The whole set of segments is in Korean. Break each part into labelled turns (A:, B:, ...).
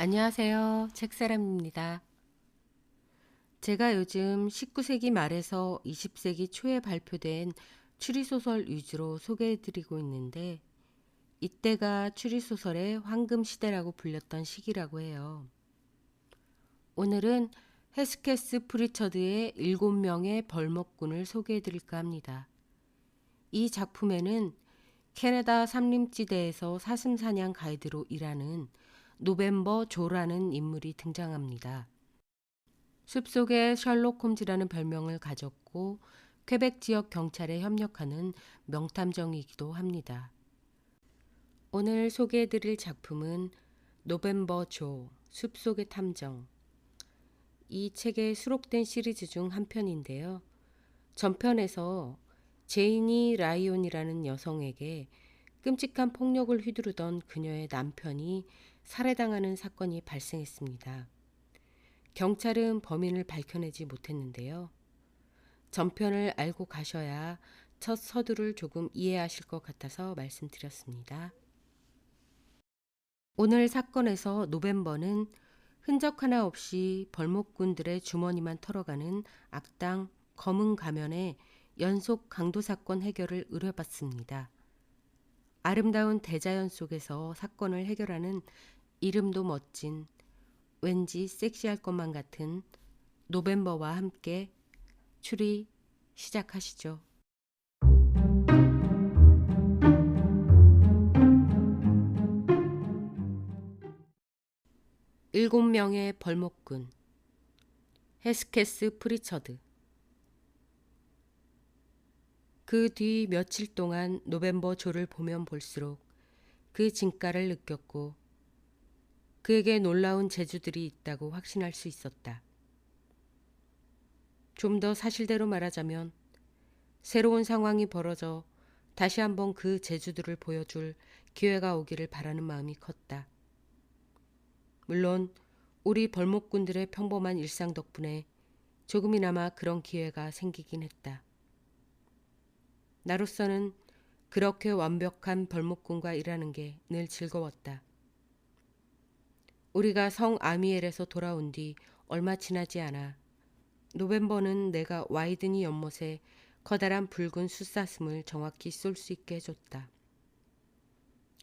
A: 안녕하세요. 책사람입니다. 제가 요즘 19세기 말에서 20세기 초에 발표된 추리소설 위주로 소개해드리고 있는데, 이때가 추리소설의 황금 시대라고 불렸던 시기라고 해요. 오늘은 헤스케스 프리처드의 7명의 벌목꾼을 소개해드릴까 합니다. 이 작품에는 캐나다 산림지대에서 사슴사냥 가이드로 일하는 노벤버 조라는 인물이 등장합니다. 숲속의 셜록 홈즈라는 별명을 가졌고 퀘벡 지역 경찰에 협력하는 명탐정이기도 합니다. 오늘 소개해드릴 작품은 노벤버 조, 숲속의 탐정. 이 책에 수록된 시리즈 중 한 편인데요. 전편에서 제이니 라이온이라는 여성에게 끔찍한 폭력을 휘두르던 그녀의 남편이 살해당하는 사건이 발생했습니다. 경찰은 범인을 밝혀내지 못했는데요. 전편을 알고 가셔야 첫 서두를 조금 이해하실 것 같아서 말씀드렸습니다. 오늘 사건에서 노벤버는 흔적 하나 없이 벌목꾼들의 주머니만 털어가는 악당 검은 가면의 연속 강도 사건 해결을 의뢰받습니다. 아름다운 대자연 속에서 사건을 해결하는 이름도 멋진, 왠지 섹시할 것만 같은 노벤버와 함께 추리 시작하시죠. 7명의 벌목꾼 헤스케스 프리처드. 그 뒤 며칠 동안 노벤버 조를 보면 볼수록 그 진가를 느꼈고 그에게 놀라운 재주들이 있다고 확신할 수 있었다. 좀 더 사실대로 말하자면 새로운 상황이 벌어져 다시 한번 그 재주들을 보여줄 기회가 오기를 바라는 마음이 컸다. 물론 우리 벌목꾼들의 평범한 일상 덕분에 조금이나마 그런 기회가 생기긴 했다. 나로서는 그렇게 완벽한 벌목꾼과 일하는 게 늘 즐거웠다. 우리가 성 아미엘에서 돌아온 뒤 얼마 지나지 않아 노벤버는 내가 와이드니 연못에 커다란 붉은 숫사슴을 정확히 쏠 수 있게 해줬다.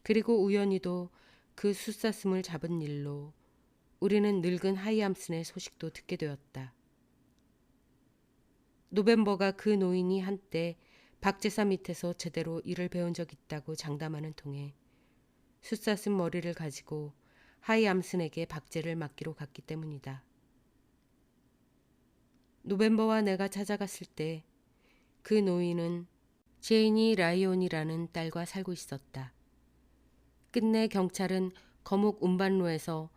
A: 그리고 우연히도 그 숫사슴을 잡은 일로 우리는 늙은 하이암슨의 소식도 듣게 되었다. 노벤버가 그 노인이 한때 박제사 밑에서 제대로 일을 배운 적 있다고 장담하는 통에 숫사슴 머리를 가지고 하이암슨에게 박제를 맡기로 갔기 때문이다. 노벤버와 내가 찾아갔을 때 그 노인은 제이니 라이온이라는 딸과 살고 있었다. 끝내 경찰은 거목 운반로에서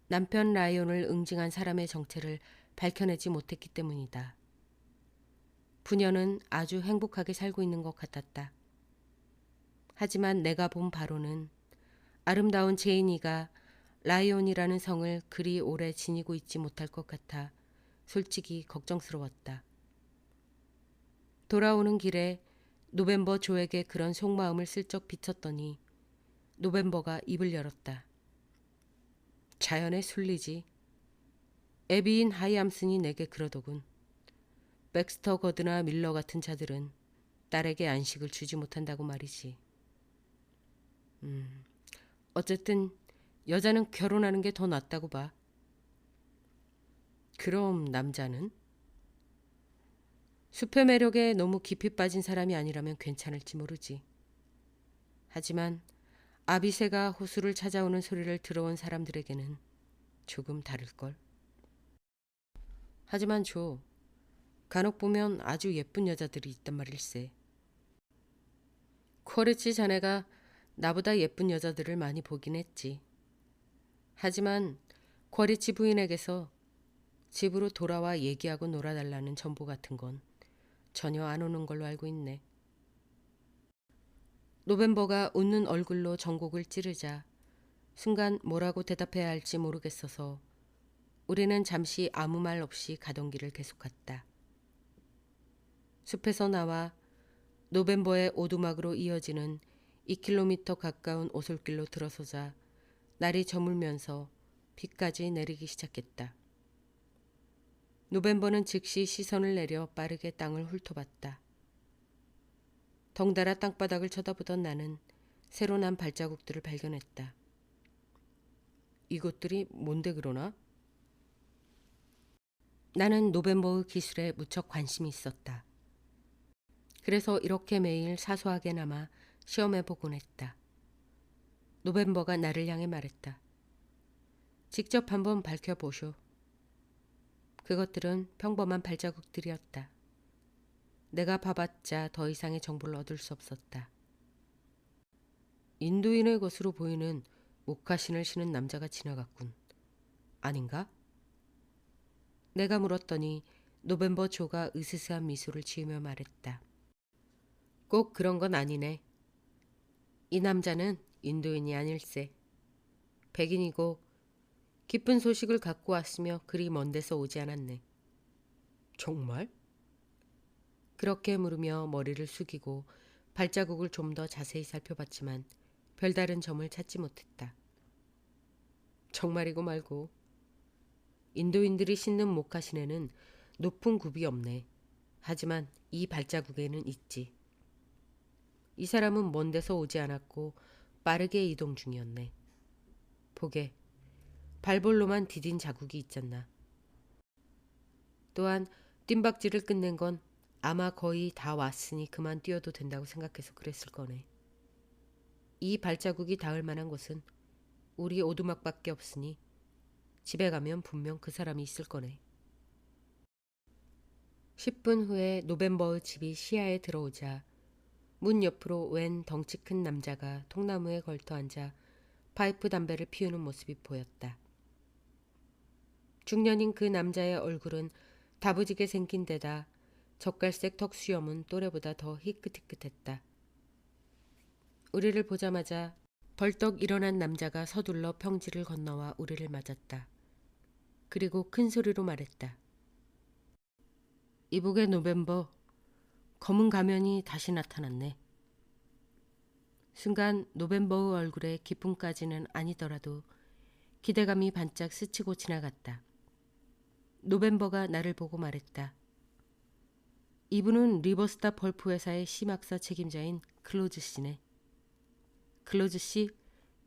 A: 남편 라이온을 응징한 사람의 정체를 밝혀내지 못했기 때문이다. 부녀는 아주 행복하게 살고 있는 것 같았다. 하지만 내가 본 바로는 아름다운 제이니가 라이온이라는 성을 그리 오래 지니고 있지 못할 것 같아 솔직히 걱정스러웠다. 돌아오는 길에 노벤버 조에게 그런 속마음을 슬쩍 비쳤더니 노벤버가 입을 열었다. 자연의 순리지. 애비인 하이암슨이 내게 그러더군. 백스터 거드나 밀러 같은 자들은 딸에게 안식을 주지 못한다고 말이지. 어쨌든 여자는 결혼하는 게 더 낫다고 봐. 그럼 남자는? 숲의 매력에 너무 깊이 빠진 사람이 아니라면 괜찮을지 모르지. 하지만 아비새가 호수를 찾아오는 소리를 들어온 사람들에게는 조금 다를걸. 하지만 조, 간혹 보면 아주 예쁜 여자들이 있단 말일세. 코르치 자네가 나보다 예쁜 여자들을 많이 보긴 했지. 하지만 쿼리치 부인에게서 집으로 돌아와 얘기하고 놀아달라는 전보 같은 건 전혀 안 오는 걸로 알고 있네. 노벤버가 웃는 얼굴로 전곡을 찌르자 순간 뭐라고 대답해야 할지 모르겠어서 우리는 잠시 아무 말 없이 가던 길을 계속갔다. 숲에서 나와 노벤버의 오두막으로 이어지는 2km 가까운 오솔길로 들어서자 날이 저물면서 비까지 내리기 시작했다. 노벤버는 즉시 시선을 내려 빠르게 땅을 훑어봤다. 덩달아 땅바닥을 쳐다보던 나는 새로 난 발자국들을 발견했다. 이것들이 뭔데 그러나? 나는 노벤버의 기술에 무척 관심이 있었다. 그래서 이렇게 매일 사소하게나마 시험해보곤 했다. 노벤버가 나를 향해 말했다. 직접 한번 밝혀보쇼. 그것들은 평범한 발자국들이었다. 내가 봐봤자 더 이상의 정보를 얻을 수 없었다. 인도인의 것으로 보이는 목화신을 신은 남자가 지나갔군. 아닌가? 내가 물었더니 노벤버 조가 으스스한 미소를 지으며 말했다. 꼭 그런 건 아니네. 이 남자는 인도인이 아닐세. 백인이고 기쁜 소식을 갖고 왔으며 그리 먼 데서 오지 않았네. 정말? 그렇게 물으며 머리를 숙이고 발자국을 좀 더 자세히 살펴봤지만 별다른 점을 찾지 못했다. 정말이고 말고. 인도인들이 신는 목화신에는 높은 굽이 없네. 하지만 이 발자국에는 있지. 이 사람은 먼 데서 오지 않았고 빠르게 이동 중이었네. 보게, 발볼로만 디딘 자국이 있잖나. 또한 뜀박질을 끝낸 건 아마 거의 다 왔으니 그만 뛰어도 된다고 생각해서 그랬을 거네. 이 발자국이 닿을 만한 곳은 우리 오두막밖에 없으니 집에 가면 분명 그 사람이 있을 거네. 10분 후에 노벤버의 집이 시야에 들어오자 문 옆으로 웬 덩치 큰 남자가 통나무에 걸터 앉아 파이프 담배를 피우는 모습이 보였다. 중년인 그 남자의 얼굴은 다부지게 생긴 데다 젓갈색 턱수염은 또래보다 더 희끗희끗했다. 우리를 보자마자 벌떡 일어난 남자가 서둘러 평지를 건너와 우리를 맞았다. 그리고 큰 소리로 말했다. 이복의 노벤버, 검은 가면이 다시 나타났네. 순간 노벤버의 얼굴에 기쁨까지는 아니더라도 기대감이 반짝 스치고 지나갔다. 노벤버가 나를 보고 말했다. 이분은 리버스타 펄프 회사의 심학사 책임자인 클로즈 씨네. 클로즈 씨,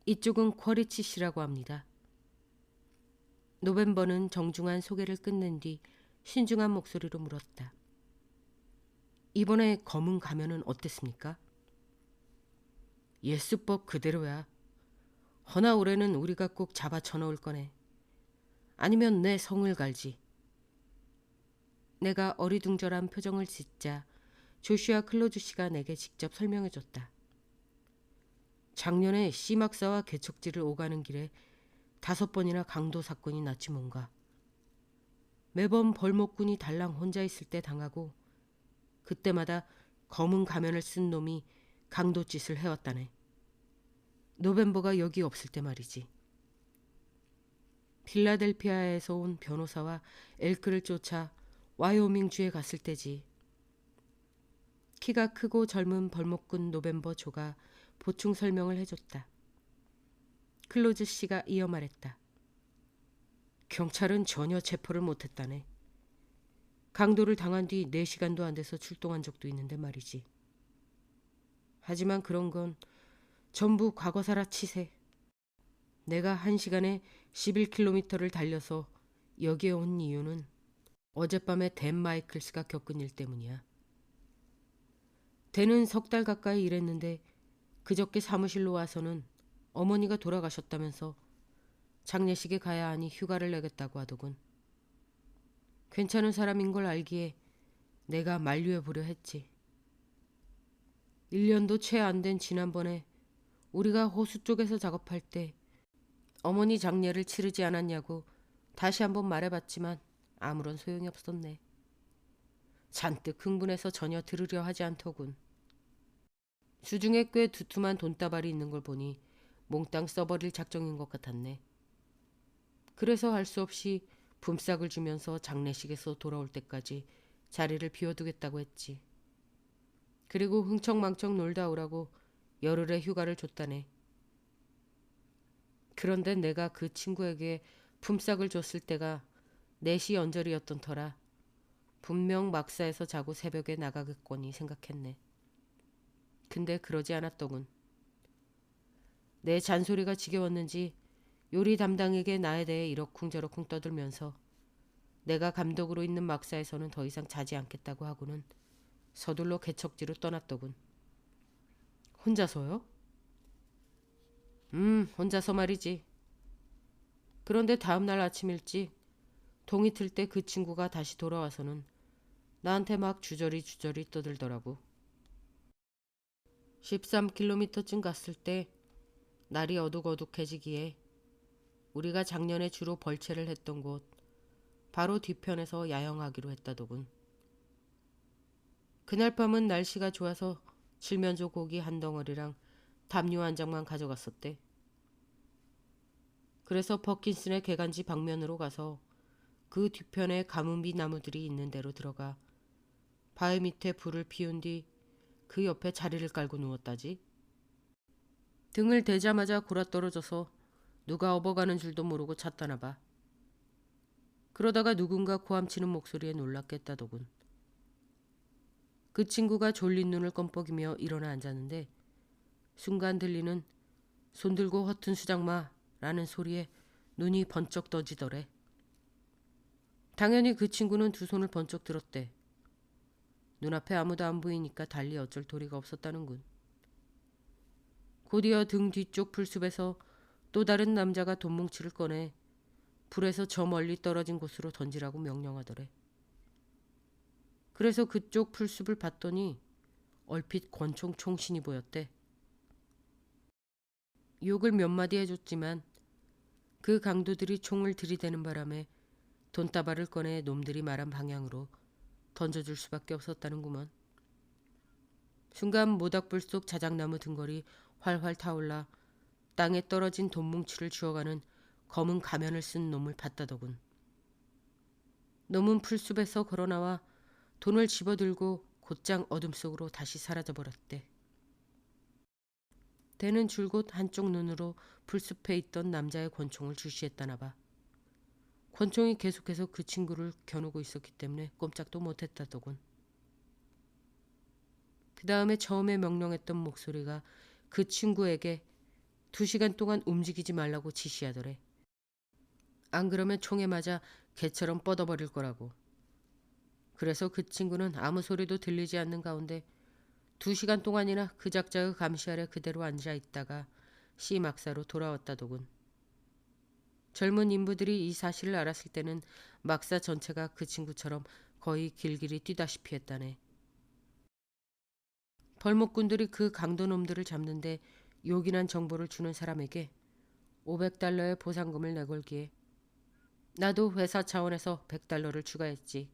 A: 이쪽은 쿼리치 씨라고 합니다. 노벤버는 정중한 소개를 끝낸 뒤 신중한 목소리로 물었다. 이번에 검은 가면은 어땠습니까? 예수법 그대로야. 허나 올해는 우리가 꼭 잡아쳐 넣을 거네. 아니면 내 성을 갈지. 내가 어리둥절한 표정을 짓자 조슈아 클로즈 씨가 내게 직접 설명해줬다. 작년에 C막사와 개척지를 오가는 길에 5번이나 강도 사건이 났지 뭔가. 매번 벌목꾼이 달랑 혼자 있을 때 당하고 그때마다 검은 가면을 쓴 놈이 강도짓을 해왔다네. 노벤버가 여기 없을 때 말이지. 필라델피아에서 온 변호사와 엘크를 쫓아 와이오밍주에 갔을 때지. 키가 크고 젊은 벌목꾼 노벤버 조가 보충 설명을 해줬다. 클로즈 씨가 이어 말했다. 경찰은 전혀 체포를 못했다네. 강도를 당한 뒤 4시간도 안 돼서 출동한 적도 있는데 말이지. 하지만 그런 건 전부 과거사라 치세. 내가 1시간에 11km를 달려서 여기에 온 이유는 어젯밤에 댄 마이클스가 겪은 일 때문이야. 댄은 3달 가까이 일했는데 그저께 사무실로 와서는 어머니가 돌아가셨다면서 장례식에 가야 하니 휴가를 내겠다고 하더군. 괜찮은 사람인 걸 알기에 내가 만류해보려 했지. 1년도 채 안 된 지난번에 우리가 호수 쪽에서 작업할 때 어머니 장례를 치르지 않았냐고 다시 한번 말해봤지만 아무런 소용이 없었네. 잔뜩 흥분해서 전혀 들으려 하지 않더군. 주중에 꽤 두툼한 돈다발이 있는 걸 보니 몽땅 써버릴 작정인 것 같았네. 그래서 할 수 없이 품삯을 주면서 장례식에서 돌아올 때까지 자리를 비워두겠다고 했지. 그리고 흥청망청 놀다 오라고 열흘의 휴가를 줬다네. 그런데 내가 그 친구에게 품삯을 줬을 때가 4시 언저리였던 터라 분명 막사에서 자고 새벽에 나가겠거니 생각했네. 근데 그러지 않았더군. 내 잔소리가 지겨웠는지 요리 담당에게 나에 대해 이러쿵저러쿵 떠들면서 내가 감독으로 있는 막사에서는 더 이상 자지 않겠다고 하고는 서둘러 개척지로 떠났더군. 혼자서요? 혼자서 말이지. 그런데 다음날 아침 일찍 동이 틀 때 그 친구가 다시 돌아와서는 나한테 막 주저리 떠들더라고. 13km쯤 갔을 때 날이 어둑어둑해지기에 우리가 작년에 주로 벌채를 했던 곳 바로 뒤편에서 야영하기로 했다더군. 그날 밤은 날씨가 좋아서 칠면조 고기 한 덩어리랑 담요 한 장만 가져갔었대. 그래서 퍼킨슨의 개간지 방면으로 가서 그 뒤편에 가뭄비 나무들이 있는 데로 들어가 바위 밑에 불을 피운 뒤 그 옆에 자리를 깔고 누웠다지. 등을 대자마자 골아떨어져서 누가 업어가는 줄도 모르고 잤다나 봐. 그러다가 누군가 고함치는 목소리에 놀랐겠다더군. 그 친구가 졸린 눈을 껌뻑이며 일어나 앉았는데 순간 들리는 손 들고 허튼 수장마 라는 소리에 눈이 번쩍 떠지더래. 당연히 그 친구는 두 손을 번쩍 들었대. 눈앞에 아무도 안 보이니까 달리 어쩔 도리가 없었다는군. 곧이어 등 뒤쪽 풀숲에서 또 다른 남자가 돈뭉치를 꺼내 불에서 저 멀리 떨어진 곳으로 던지라고 명령하더래. 그래서 그쪽 풀숲을 봤더니 얼핏 권총 총신이 보였대. 욕을 몇 마디 해줬지만 그 강도들이 총을 들이대는 바람에 돈다발을 꺼내 놈들이 말한 방향으로 던져줄 수밖에 없었다는구먼. 순간 모닥불 속 자작나무 등걸이 활활 타올라 땅에 떨어진 돈뭉치를 주워가는 검은 가면을 쓴 놈을 봤다더군. 놈은 풀숲에서 걸어나와 돈을 집어들고 곧장 어둠 속으로 다시 사라져버렸대. 대는 줄곧 한쪽 눈으로 풀숲에 있던 남자의 권총을 주시했다나 봐. 권총이 계속해서 그 친구를 겨누고 있었기 때문에 꼼짝도 못했다더군. 그 다음에 처음에 명령했던 목소리가 그 친구에게 2시간 동안 움직이지 말라고 지시하더래. 안 그러면 총에 맞아 개처럼 뻗어버릴 거라고. 그래서 그 친구는 아무 소리도 들리지 않는 가운데 2시간 동안이나 그 작자의 감시 아래 그대로 앉아 있다가 C막사로 돌아왔다더군. 젊은 인부들이 이 사실을 알았을 때는 막사 전체가 그 친구처럼 거의 길길이 뛰다시피 했다네. 벌목꾼들이 그 강도놈들을 잡는데 요긴한 정보를 주는 사람에게 $500의 보상금을 내걸기에 나도 회사 차원에서 $100를 추가했지.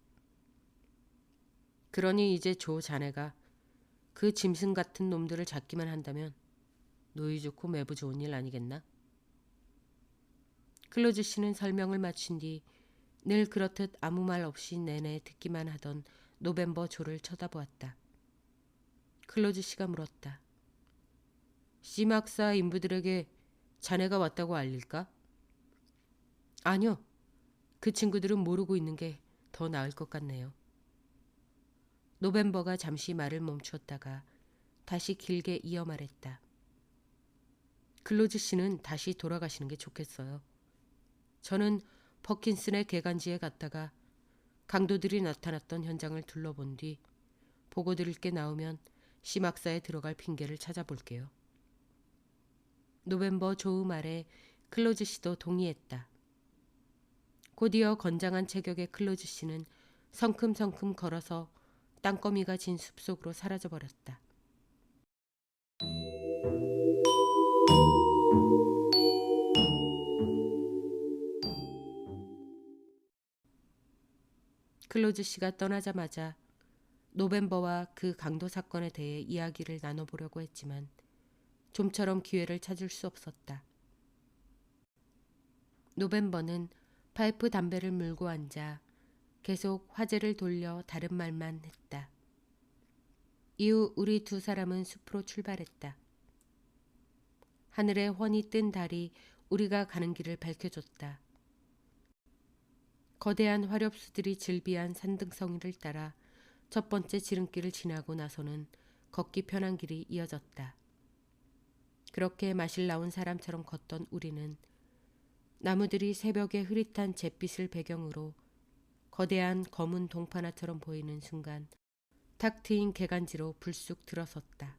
A: 그러니 이제 조 자네가 그 짐승 같은 놈들을 잡기만 한다면 누이 좋고 매부 좋은 일 아니겠나? 클로즈 씨는 설명을 마친 뒤 늘 그렇듯 아무 말 없이 내내 듣기만 하던 노벤버 조를 쳐다보았다. 클로즈 씨가 물었다. C막사 인부들에게 자네가 왔다고 알릴까? 아니요. 그 친구들은 모르고 있는 게 더 나을 것 같네요. 노벤버가 잠시 말을 멈추었다가 다시 길게 이어 말했다. 클로즈 씨는 다시 돌아가시는 게 좋겠어요. 저는 퍼킨슨의 개간지에 갔다가 강도들이 나타났던 현장을 둘러본 뒤 보고 드릴 게 나오면 C막사에 들어갈 핑계를 찾아볼게요. 노벤버 조우 말에 클로즈 씨도 동의했다. 곧이어 건장한 체격의 클로즈 씨는 성큼성큼 걸어서 땅거미가 진 숲속으로 사라져버렸다. 클로즈 씨가 떠나자마자 노벤버와 그 강도 사건에 대해 이야기를 나눠보려고 했지만 좀처럼 기회를 찾을 수 없었다. 노벤버는 파이프 담배를 물고 앉아 계속 화제를 돌려 다른 말만 했다. 이후 우리 두 사람은 숲으로 출발했다. 하늘에 훤히 뜬 달이 우리가 가는 길을 밝혀줬다. 거대한 화렵수들이 즐비한 산등성이를 따라 첫 번째 지름길을 지나고 나서는 걷기 편한 길이 이어졌다. 그렇게 마실 나온 사람처럼 걷던 우리는 나무들이 새벽의 흐릿한 잿빛을 배경으로 거대한 검은 동파나처럼 보이는 순간 탁 트인 개간지로 불쑥 들어섰다.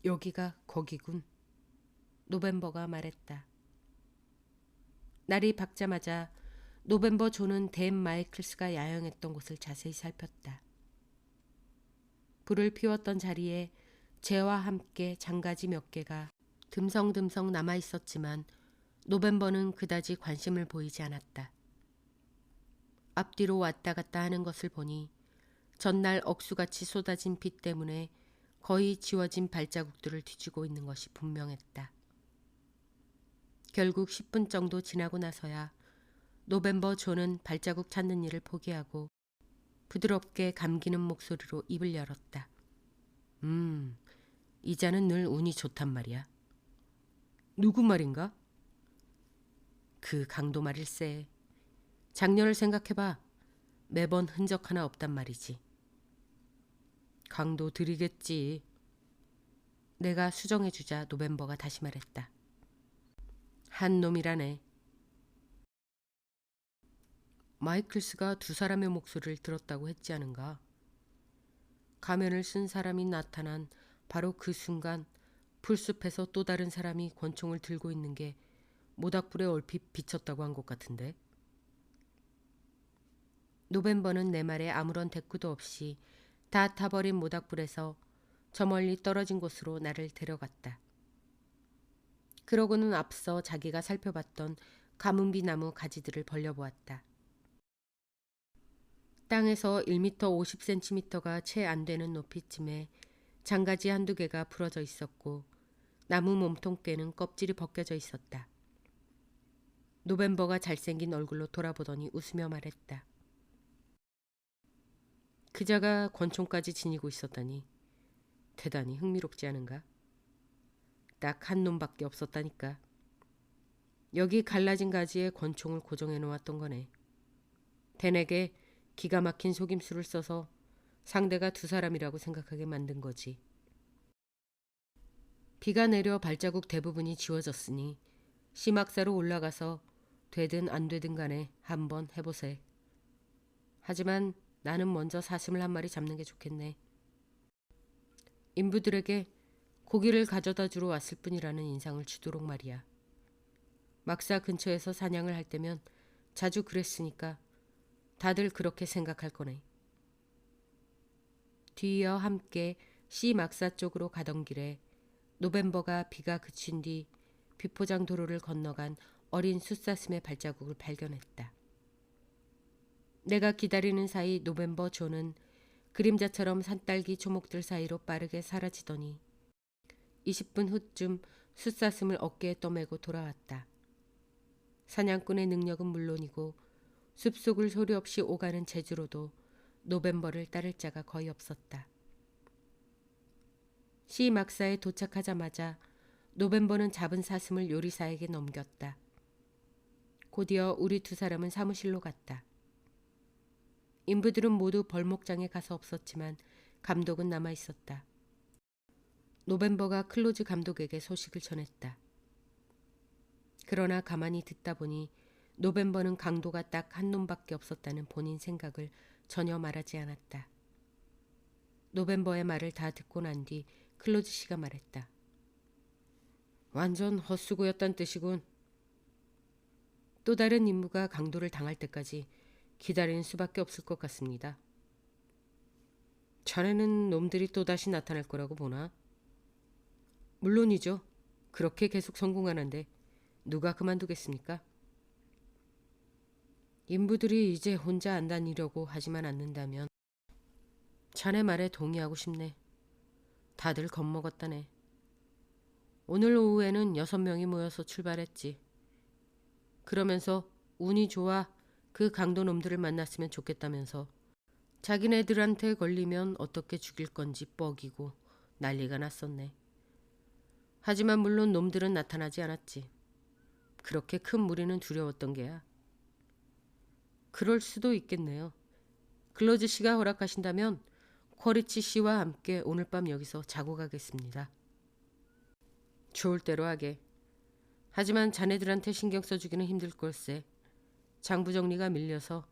A: 여기가 거기군. 노벤버가 말했다. 날이 밝자마자 노벤버 존은 댄 마이클스가 야영했던 곳을 자세히 살폈다. 불을 피웠던 자리에 재와 함께 장가지 몇 개가 듬성듬성 남아있었지만 노벤버는 그다지 관심을 보이지 않았다. 앞뒤로 왔다 갔다 하는 것을 보니 전날 억수같이 쏟아진 비 때문에 거의 지워진 발자국들을 뒤지고 있는 것이 분명했다. 결국 10분 정도 지나고 나서야 노벤버 존은 발자국 찾는 일을 포기하고 부드럽게 감기는 목소리로 입을 열었다. 이자는 늘 운이 좋단 말이야. 누구 말인가? 그 강도 말일세. 작년을 생각해봐. 매번 흔적 하나 없단 말이지. 강도 들이겠지. 내가 수정해주자 노벤버가 다시 말했다. 한 놈이라네. 마이클스가 두 사람의 목소리를 들었다고 했지 않은가? 가면을 쓴 사람이 나타난 바로 그 순간 풀숲에서 또 다른 사람이 권총을 들고 있는 게 모닥불에 얼핏 비쳤다고 한 것 같은데. 노벤버는 내 말에 아무런 대꾸도 없이 다 타버린 모닥불에서 저 멀리 떨어진 곳으로 나를 데려갔다. 그러고는 앞서 자기가 살펴봤던 가문비 나무 가지들을 벌려보았다. 땅에서 1m 50cm가 채 안 되는 높이쯤에 장가지 한두 개가 부러져 있었고 나무 몸통께는 껍질이 벗겨져 있었다. 노벤버가 잘생긴 얼굴로 돌아보더니 웃으며 말했다. 그자가 권총까지 지니고 있었다니 대단히 흥미롭지 않은가? 딱 한 놈밖에 없었다니까. 여기 갈라진 가지에 권총을 고정해 놓았던 거네. 대내게 기가 막힌 속임수를 써서 상대가 두 사람이라고 생각하게 만든 거지. 비가 내려 발자국 대부분이 지워졌으니 시막사로 올라가서 되든 안 되든 간에 한번 해보세. 하지만 나는 먼저 사슴을 한 마리 잡는 게 좋겠네. 인부들에게 고기를 가져다 주러 왔을 뿐이라는 인상을 주도록 말이야. 막사 근처에서 사냥을 할 때면 자주 그랬으니까 다들 그렇게 생각할 거네. 뒤이어 함께 시 막사 쪽으로 가던 길에 노벤버가 비가 그친 뒤 비포장 도로를 건너간 어린 숫사슴의 발자국을 발견했다. 내가 기다리는 사이 노벤버 존은 그림자처럼 산딸기 초목들 사이로 빠르게 사라지더니 20분 후쯤 숫사슴을 어깨에 떠메고 돌아왔다. 사냥꾼의 능력은 물론이고 숲속을 소리 없이 오가는 재주로도 노벤버를 따를 자가 거의 없었다. 시 막사에 도착하자마자 노벤버는 잡은 사슴을 요리사에게 넘겼다. 곧이어 우리 두 사람은 사무실로 갔다. 인부들은 모두 벌목장에 가서 없었지만 감독은 남아 있었다. 노벤버가 클로즈 감독에게 소식을 전했다. 그러나 가만히 듣다 보니 노벤버는 강도가 딱 한 놈밖에 없었다는 본인 생각을 전혀 말하지 않았다. 노벤버의 말을 다 듣고 난 뒤 클로즈 씨가 말했다. 완전 헛수고였단 뜻이군. 또 다른 임무가 강도를 당할 때까지 기다리는 수밖에 없을 것 같습니다. 자네는 놈들이 또다시 나타날 거라고 보나? 물론이죠. 그렇게 계속 성공하는데 누가 그만두겠습니까? 인부들이 이제 혼자 안 다니려고 하지만 않는다면 자네 말에 동의하고 싶네. 다들 겁먹었다네. 오늘 오후에는 6명이 모여서 출발했지. 그러면서 운이 좋아 그 강도 놈들을 만났으면 좋겠다면서 자기네들한테 걸리면 어떻게 죽일 건지 뻐기고 난리가 났었네. 하지만 물론 놈들은 나타나지 않았지. 그렇게 큰 무리는 두려웠던 게야. 그럴 수도 있겠네요. 클로즈 씨가 허락하신다면 쿼리치 씨와 함께 오늘 밤 여기서 자고 가겠습니다. 좋을 대로 하게. 하지만 자네들한테 신경 써주기는 힘들 걸세. 장부 정리가 밀려서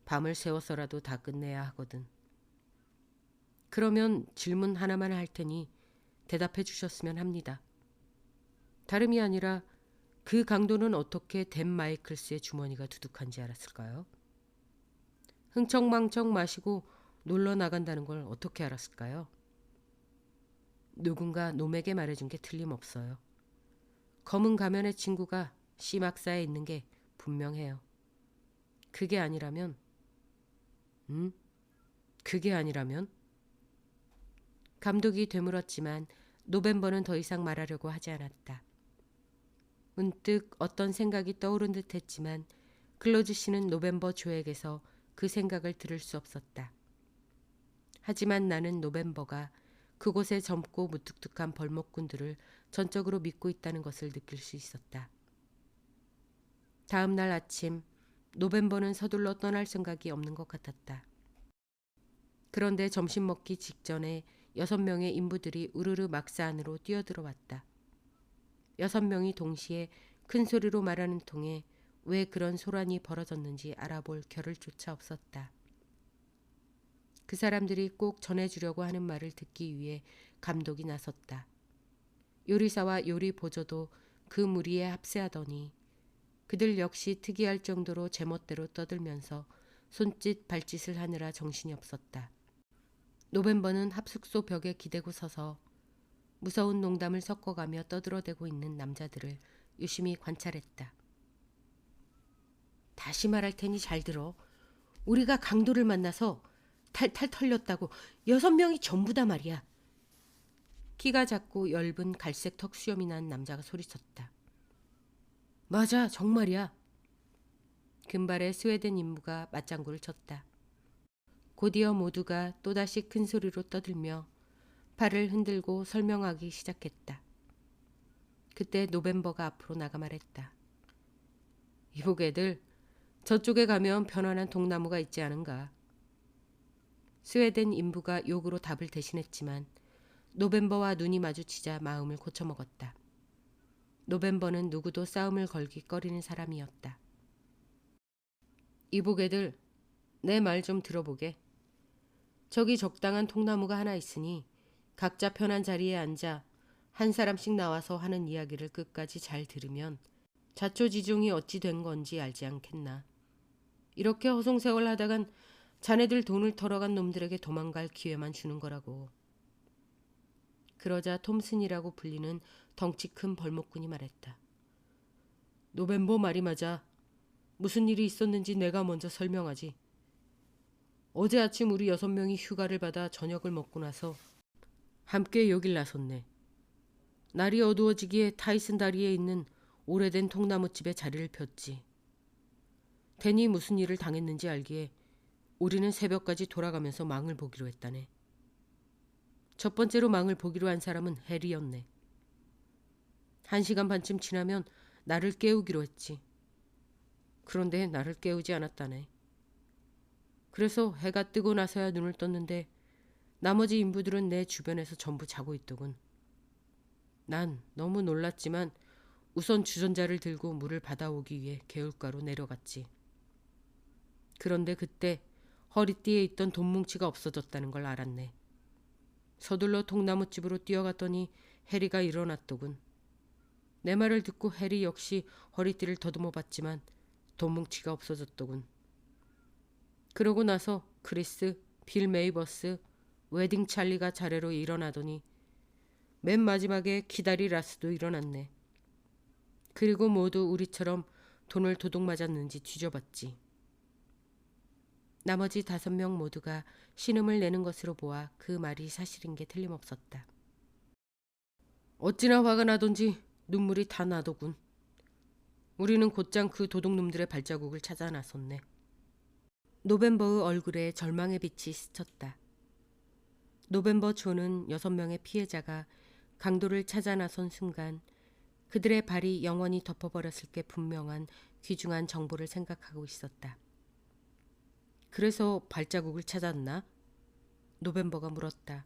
A: 밤을 새워서라도 다 끝내야 하거든. 그러면 질문 하나만 할 테니 대답해 주셨으면 합니다. 다름이 아니라 그 강도는 어떻게 댄 마이클스의 주머니가 두둑한지 알았을까요? 흥청망청 마시고 놀러 나간다는 걸 어떻게 알았을까요? 누군가 놈에게 말해준 게 틀림없어요. 검은 가면의 친구가 C막사에 있는 게 분명해요. 그게 아니라면 그게 아니라면? 감독이 되물었지만 노벤버는 더 이상 말하려고 하지 않았다. 문득 어떤 생각이 떠오른 듯 했지만 클로즈 씨는 노벤버 조에게서 그 생각을 들을 수 없었다. 하지만 나는 노벤버가 그곳의 젊고 무뚝뚝한 벌목꾼들을 전적으로 믿고 있다는 것을 느낄 수 있었다. 다음 날 아침 노벤버는 서둘러 떠날 생각이 없는 것 같았다. 그런데 점심 먹기 직전에 6명의 인부들이 우르르 막사 안으로 뛰어들어왔다. 6명이 동시에 큰 소리로 말하는 통에 왜 그런 소란이 벌어졌는지 알아볼 겨를조차 없었다. 그 사람들이 꼭 전해주려고 하는 말을 듣기 위해 감독이 나섰다. 요리사와 요리 보조도 그 무리에 합세하더니 그들 역시 특이할 정도로 제멋대로 떠들면서 손짓 발짓을 하느라 정신이 없었다. 노벤버는 합숙소 벽에 기대고 서서 무서운 농담을 섞어가며 떠들어대고 있는 남자들을 유심히 관찰했다. 다시 말할 테니 잘 들어. 우리가 강도를 만나서 탈탈 털렸다고 6명이 전부 다 말이야. 키가 작고 엷은 갈색 턱 수염이 난 남자가 소리쳤다. 맞아, 정말이야. 금발의 스웨덴 인부가 맞장구를 쳤다. 곧이어 모두가 또다시 큰 소리로 떠들며 팔을 흔들고 설명하기 시작했다. 그때 노벤버가 앞으로 나가 말했다. 이보게들, 저쪽에 가면 편안한 통나무가 있지 않은가. 스웨덴 인부가 욕으로 답을 대신했지만 노벤버와 눈이 마주치자 마음을 고쳐먹었다. 노벤버는 누구도 싸움을 걸기 꺼리는 사람이었다. 이보게들, 내 말 좀 들어보게. 저기 적당한 통나무가 하나 있으니 각자 편한 자리에 앉아 한 사람씩 나와서 하는 이야기를 끝까지 잘 들으면 자초지종이 어찌 된 건지 알지 않겠나. 이렇게 허송세월 하다간 자네들 돈을 털어간 놈들에게 도망갈 기회만 주는 거라고. 그러자 톰슨이라고 불리는 덩치 큰 벌목꾼이 말했다. 노벤버 말이 맞아. 무슨 일이 있었는지 내가 먼저 설명하지. 어제 아침 우리 6명이 휴가를 받아 저녁을 먹고 나서 함께 여길 나섰네. 날이 어두워지기에 타이슨 다리에 있는 오래된 통나무집에 자리를 폈지. 댄이 무슨 일을 당했는지 알기에 우리는 새벽까지 돌아가면서 망을 보기로 했다네. 첫 번째로 망을 보기로 한 사람은 해리였네. 1시간 반쯤 지나면 나를 깨우기로 했지. 그런데 나를 깨우지 않았다네. 그래서 해가 뜨고 나서야 눈을 떴는데 나머지 인부들은 내 주변에서 전부 자고 있더군. 난 너무 놀랐지만 우선 주전자를 들고 물을 받아오기 위해 개울가로 내려갔지. 그런데 그때 허리띠에 있던 돈 뭉치가 없어졌다는 걸 알았네. 서둘러 통나무집으로 뛰어갔더니 해리가 일어났더군. 내 말을 듣고 해리 역시 허리띠를 더듬어 봤지만 돈 뭉치가 없어졌더군. 그러고 나서 크리스, 빌 메이버스, 웨딩 찰리가 차례로 일어나더니 맨 마지막에 기다리 라스도 일어났네. 그리고 모두 우리처럼 돈을 도둑 맞았는지 뒤져봤지. 나머지 5명 모두가 신음을 내는 것으로 보아 그 말이 사실인 게 틀림없었다. 어찌나 화가 나던지 눈물이 다 나더군. 우리는 곧장 그 도둑놈들의 발자국을 찾아 나섰네. 노벤버의 얼굴에 절망의 빛이 스쳤다. 노벤버 조는 6명의 피해자가 강도를 찾아 나선 순간 그들의 발이 영원히 덮어버렸을 게 분명한 귀중한 정보를 생각하고 있었다. 그래서 발자국을 찾았나? 노벤버가 물었다.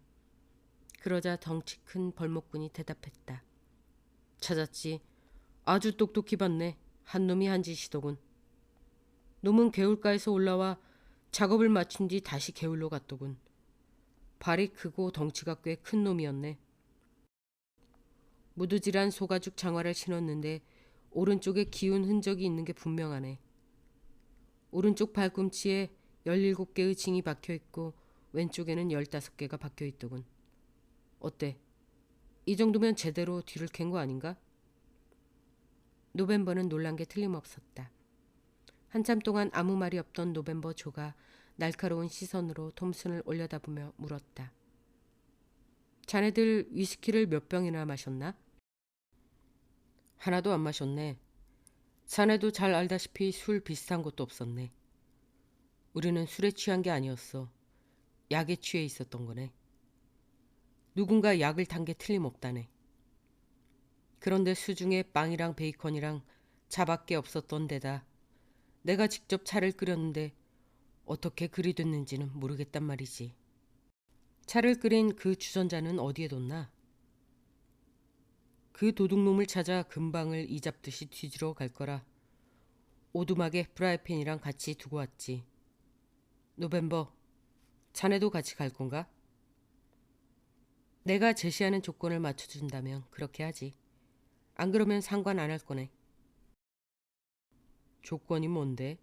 A: 그러자 덩치 큰 벌목꾼이 대답했다. 찾았지. 아주 똑똑히 봤네. 한 놈이 한 짓이더군. 놈은 개울가에서 올라와 작업을 마친 뒤 다시 개울로 갔더군. 발이 크고 덩치가 꽤 큰 놈이었네. 무드질한 소가죽 장화를 신었는데 오른쪽에 기운 흔적이 있는 게 분명하네. 오른쪽 발꿈치에 17개의 징이 박혀있고 왼쪽에는 15개가 박혀있더군. 어때? 이 정도면 제대로 뒤를 캔 거 아닌가? 노벤버는 놀란 게 틀림없었다. 한참 동안 아무 말이 없던 노벤버 조가 날카로운 시선으로 톰슨을 올려다보며 물었다. 자네들 위스키를 몇 병이나 마셨나? 하나도 안 마셨네. 자네도 잘 알다시피 술 비슷한 것도 없었네. 우리는 술에 취한 게 아니었어. 약에 취해 있었던 거네. 누군가 약을 탄 게 틀림없다네. 그런데 수중에 빵이랑 베이컨이랑 차밖에 없었던 데다 내가 직접 차를 끓였는데 어떻게 그리 됐는지는 모르겠단 말이지. 차를 끓인 그 주전자는 어디에 뒀나? 그 도둑놈을 찾아 금방을 이잡듯이 뒤지러 갈 거라 오두막에 프라이팬이랑 같이 두고 왔지. 노벤버, 자네도 같이 갈 건가? 내가 제시하는 조건을 맞춰준다면 그렇게 하지. 안 그러면 상관 안 할 거네. 조건이 뭔데?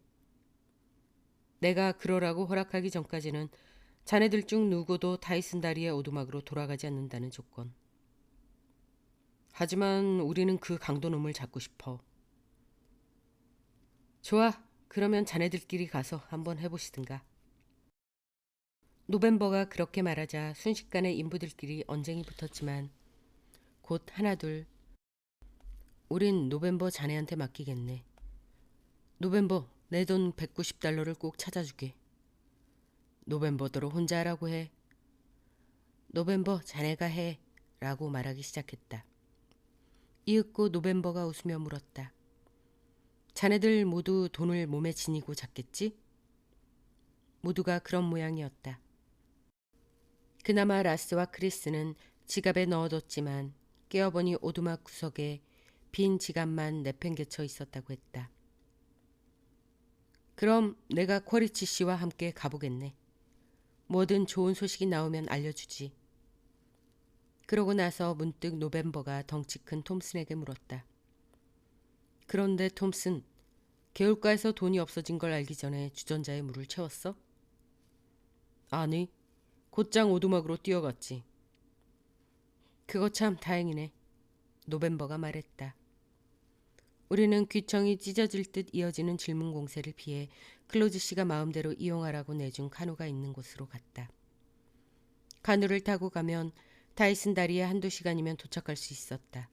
A: 내가 그러라고 허락하기 전까지는 자네들 중 누구도 타이슨 다리의 오두막으로 돌아가지 않는다는 조건. 하지만 우리는 그 강도놈을 잡고 싶어. 좋아. 그러면 자네들끼리 가서 한번 해보시든가. 노벤버가 그렇게 말하자 순식간에 인부들끼리 언쟁이 붙었지만 곧 하나둘 우린 노벤버 자네한테 맡기겠네. 노벤버 내 돈 190달러를 꼭 찾아주게. 노벤버더러 혼자 하라고 해. 노벤버 자네가 해 라고 말하기 시작했다. 이윽고 노벤버가 웃으며 물었다. 자네들 모두 돈을 몸에 지니고 잤겠지? 모두가 그런 모양이었다. 그나마 라스와 크리스는 지갑에 넣어뒀지만 깨어보니 오두막 구석에 빈 지갑만 내팽개쳐 있었다고 했다. 그럼 내가 쿼리치 씨와 함께 가보겠네. 뭐든 좋은 소식이 나오면 알려주지. 그러고 나서 문득 노벤버가 덩치 큰 톰슨에게 물었다. 그런데 톰슨, 개울가에서 돈이 없어진 걸 알기 전에 주전자에 물을 채웠어? 아니, 곧장 오두막으로 뛰어갔지. 그거 참 다행이네. 노벤버가 말했다. 우리는 귀청이 찢어질 듯 이어지는 질문 공세를 피해 클로즈 씨가 마음대로 이용하라고 내준 카누가 있는 곳으로 갔다. 카누를 타고 가면 타이슨 다리에 1~2시간이면 도착할 수 있었다.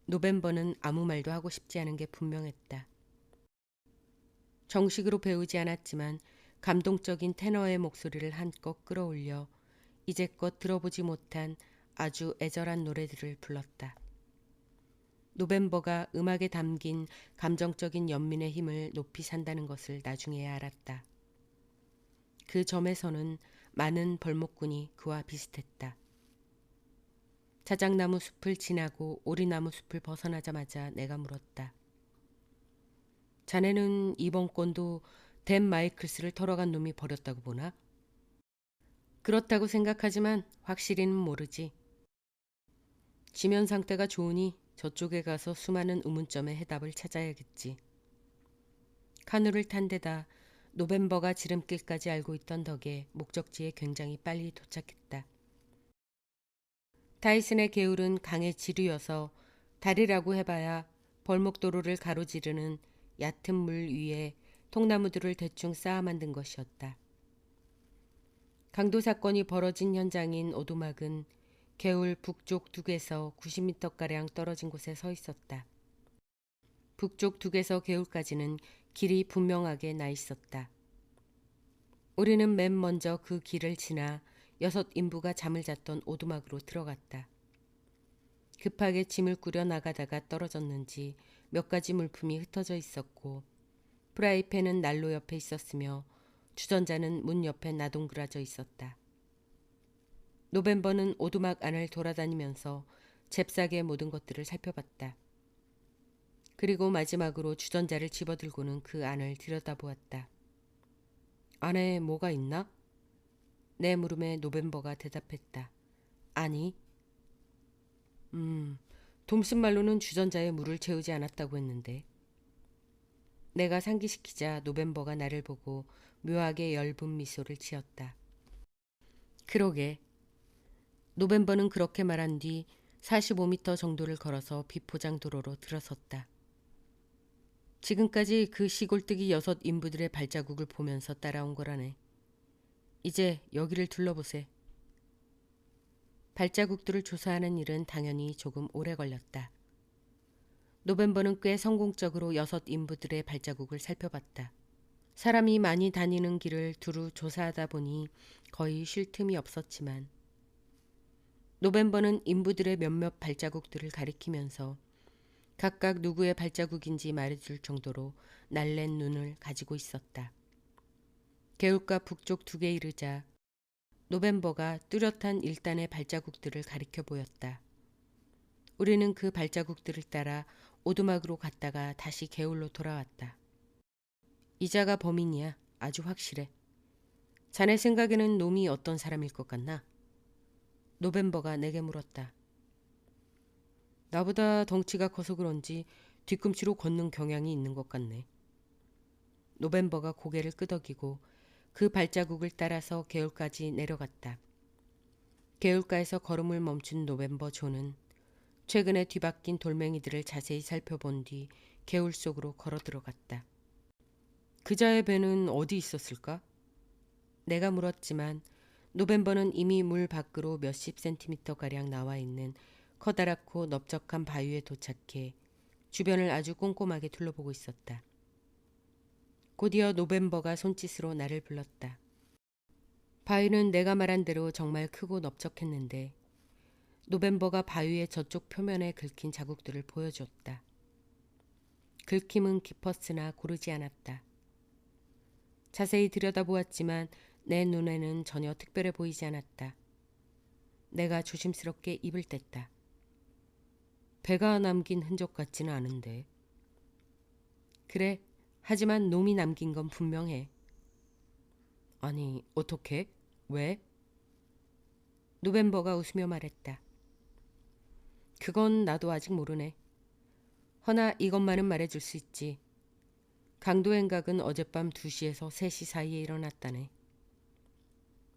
A: 노벤버는 아무 말도 하고 싶지 않은 게 분명했다. 정식으로 배우지 않았지만 감동적인 테너의 목소리를 한껏 끌어올려 이제껏 들어보지 못한 아주 애절한 노래들을 불렀다. 노벤버가 음악에 담긴 감정적인 연민의 힘을 높이 산다는 것을 나중에야 알았다. 그 점에서는 많은 벌목꾼이 그와 비슷했다. 자작나무 숲을 지나고 오리나무 숲을 벗어나자마자 내가 물었다. 자네는 이번 건도 댄 마이클스를 털어간 놈이 버렸다고 보나? 그렇다고 생각하지만 확실히는 모르지. 지면 상태가 좋으니 저쪽에 가서 수많은 의문점의 해답을 찾아야겠지. 카누를 탄 데다 노벤버가 지름길까지 알고 있던 덕에 목적지에 굉장히 빨리 도착했다. 타이슨의 개울은 강의 지류여서 다리라고 해봐야 벌목도로를 가로지르는 얕은 물 위에 통나무들을 대충 쌓아 만든 것이었다. 강도 사건이 벌어진 현장인 오두막은 개울 북쪽 둑에서 90m가량 떨어진 곳에 서 있었다. 북쪽 둑에서 개울까지는 길이 분명하게 나 있었다. 우리는 맨 먼저 그 길을 지나 6 인부가 잠을 잤던 오두막으로 들어갔다. 급하게 짐을 꾸려 나가다가 떨어졌는지 몇 가지 물품이 흩어져 있었고 프라이팬은 난로 옆에 있었으며 주전자는 문 옆에 나동그라져 있었다. 노벤버는 오두막 안을 돌아다니면서 잽싸게 모든 것들을 살펴봤다. 그리고 마지막으로 주전자를 집어들고는 그 안을 들여다보았다. 안에 뭐가 있나? 내 물음에 노벤버가 대답했다. 아니. 돔슨 말로는 주전자에 물을 채우지 않았다고 했는데. 내가 상기시키자 노벤버가 나를 보고 묘하게 엷은 미소를 지었다. 그러게. 노벤버는 그렇게 말한 뒤 45m 정도를 걸어서 비포장 도로로 들어섰다. 지금까지 그 시골뜨기 6 인부들의 발자국을 보면서 따라온 거라네. 이제 여기를 둘러보세. 발자국들을 조사하는 일은 당연히 조금 오래 걸렸다. 노벤버는 꽤 성공적으로 6 인부들의 발자국을 살펴봤다. 사람이 많이 다니는 길을 두루 조사하다 보니 거의 쉴 틈이 없었지만 노벤버는 인부들의 몇몇 발자국들을 가리키면서 각각 누구의 발자국인지 말해줄 정도로 날랜 눈을 가지고 있었다. 개울가 북쪽 2개 이르자 노벤버가 뚜렷한 일단의 발자국들을 가리켜 보였다. 우리는 그 발자국들을 따라 오두막으로 갔다가 다시 개울로 돌아왔다. 이자가 범인이야. 아주 확실해. 자네 생각에는 놈이 어떤 사람일 것 같나? 노벤버가 내게 물었다. 나보다 덩치가 커서 그런지 뒤꿈치로 걷는 경향이 있는 것 같네. 노벤버가 고개를 끄덕이고 그 발자국을 따라서 개울까지 내려갔다. 개울가에서 걸음을 멈춘 노벤버 존은 최근에 뒤바뀐 돌멩이들을 자세히 살펴본 뒤 개울 속으로 걸어 들어갔다. 그자의 배는 어디 있었을까? 내가 물었지만 노벤버는 이미 물 밖으로 몇십 센티미터가량 나와 있는 커다랗고 넓적한 바위에 도착해 주변을 아주 꼼꼼하게 둘러보고 있었다. 곧이어 노벤버가 손짓으로 나를 불렀다. 바위는 내가 말한 대로 정말 크고 넓적했는데 노벤버가 바위의 저쪽 표면에 긁힌 자국들을 보여주었다. 긁힘은 깊었으나 고르지 않았다. 자세히 들여다보았지만 내 눈에는 전혀 특별해 보이지 않았다. 내가 조심스럽게 입을 뗐다. 배가 남긴 흔적 같지는 않은데. 그래, 하지만 놈이 남긴 건 분명해. 아니, 어떻게? 왜? 노벤버가 웃으며 말했다. 그건 나도 아직 모르네. 허나 이것만은 말해줄 수 있지. 강도 행각은 어젯밤 2시에서 3시 사이에 일어났다네.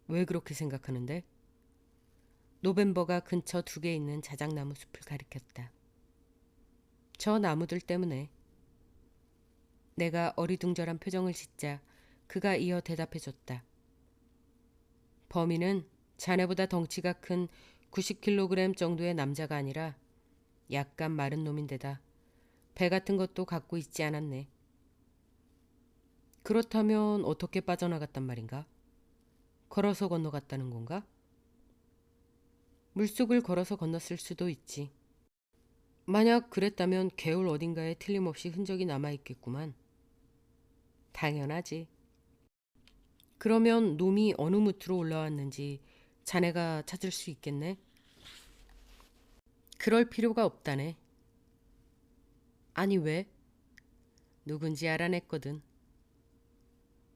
A: 왜 그렇게 생각하는데? 노벤버가 근처 2개 있는 자작나무 숲을 가리켰다. 저 나무들 때문에. 내가 어리둥절한 표정을 짓자 그가 이어 대답해줬다. 범인은 자네보다 덩치가 큰 90kg 정도의 남자가 아니라 약간 마른 놈인데다 배 같은 것도 갖고 있지 않았네. 그렇다면 어떻게 빠져나갔단 말인가? 걸어서 건너갔다는 건가? 물속을 걸어서 건넜을 수도 있지. 만약 그랬다면 개울 어딘가에 틀림없이 흔적이 남아있겠구만. 당연하지. 그러면 놈이 어느 무트로 올라왔는지 자네가 찾을 수 있겠네? 그럴 필요가 없다네. 아니 왜? 누군지 알아냈거든.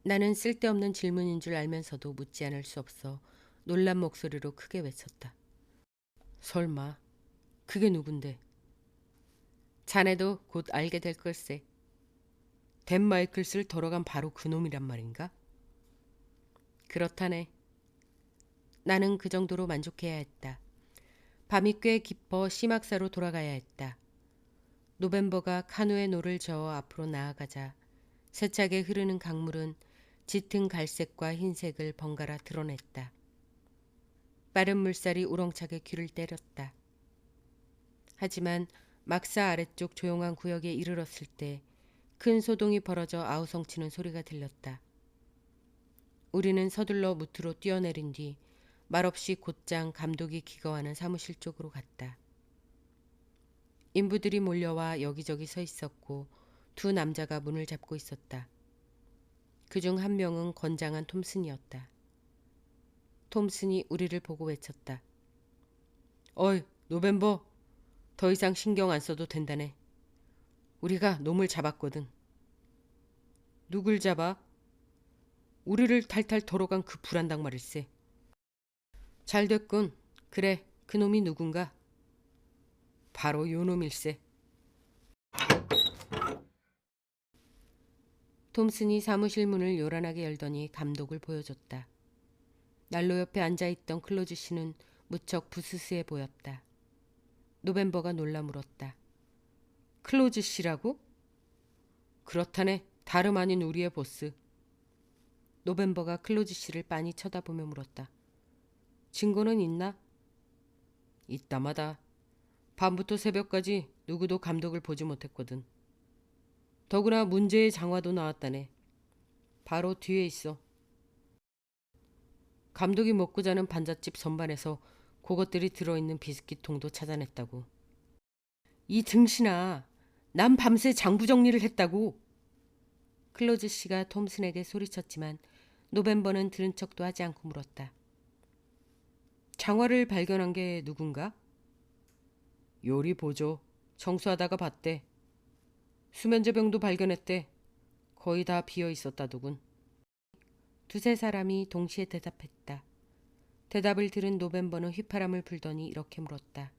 A: 나는 쓸데없는 질문인 줄 알면서도 묻지 않을 수 없어 놀란 목소리로 크게 외쳤다. 설마 그게 누군데? 자네도 곧 알게 될 걸세. 댄 마이클스를 덜어간 바로 그놈이란 말인가? 그렇다네. 나는 그 정도로 만족해야 했다. 밤이 꽤 깊어 시막사로 돌아가야 했다. 노벤버가 카누에 노를 저어 앞으로 나아가자 세차게 흐르는 강물은 짙은 갈색과 흰색을 번갈아 드러냈다. 빠른 물살이 우렁차게 귀를 때렸다. 하지만 막사 아래쪽 조용한 구역에 이르렀을 때 큰 소동이 벌어져 아우성치는 소리가 들렸다. 우리는 서둘러 무트로 뛰어내린 뒤 말없이 곧장 감독이 기거하는 사무실 쪽으로 갔다. 인부들이 몰려와 여기저기 서 있었고 2 남자가 문을 잡고 있었다. 그중 한 명은 건장한 톰슨이었다. 톰슨이 우리를 보고 외쳤다. 어이, 노벤버, 더 이상 신경 안 써도 된다네. 우리가 놈을 잡았거든. 누굴 잡아? 우리를 탈탈 털어간 그 불안당 말일세. 잘 됐군. 그래, 그놈이 누군가? 바로 요놈일세. 톰슨이 사무실 문을 요란하게 열더니 감독을 보여줬다. 난로 옆에 앉아있던 클로즈 씨는 무척 부스스해 보였다. 노벤버가 놀라 물었다. 클로즈 씨라고? 그렇다네. 다름 아닌 우리의 보스. 노벤버가 클로즈 씨를 빤히 쳐다보며 물었다. 증거는 있나? 있다마다. 밤부터 새벽까지 누구도 감독을 보지 못했거든. 더구나 문제의 장화도 나왔다네. 바로 뒤에 있어. 감독이 먹고 자는 반잣집 선반에서 그것들이 들어있는 비스킷통도 찾아냈다고. 이 등신아, 난 밤새 장부 정리를 했다고. 클로즈 씨가 톰슨에게 소리쳤지만 노벤버는 들은 척도 하지 않고 물었다. 장화를 발견한 게 누군가? 요리 보조. 청소하다가 봤대. 수면제 병도 발견했대. 거의 다 비어 있었다더군. 두세 사람이 동시에 대답했다. 대답을 들은 노벤버는 휘파람을 불더니 이렇게 물었다.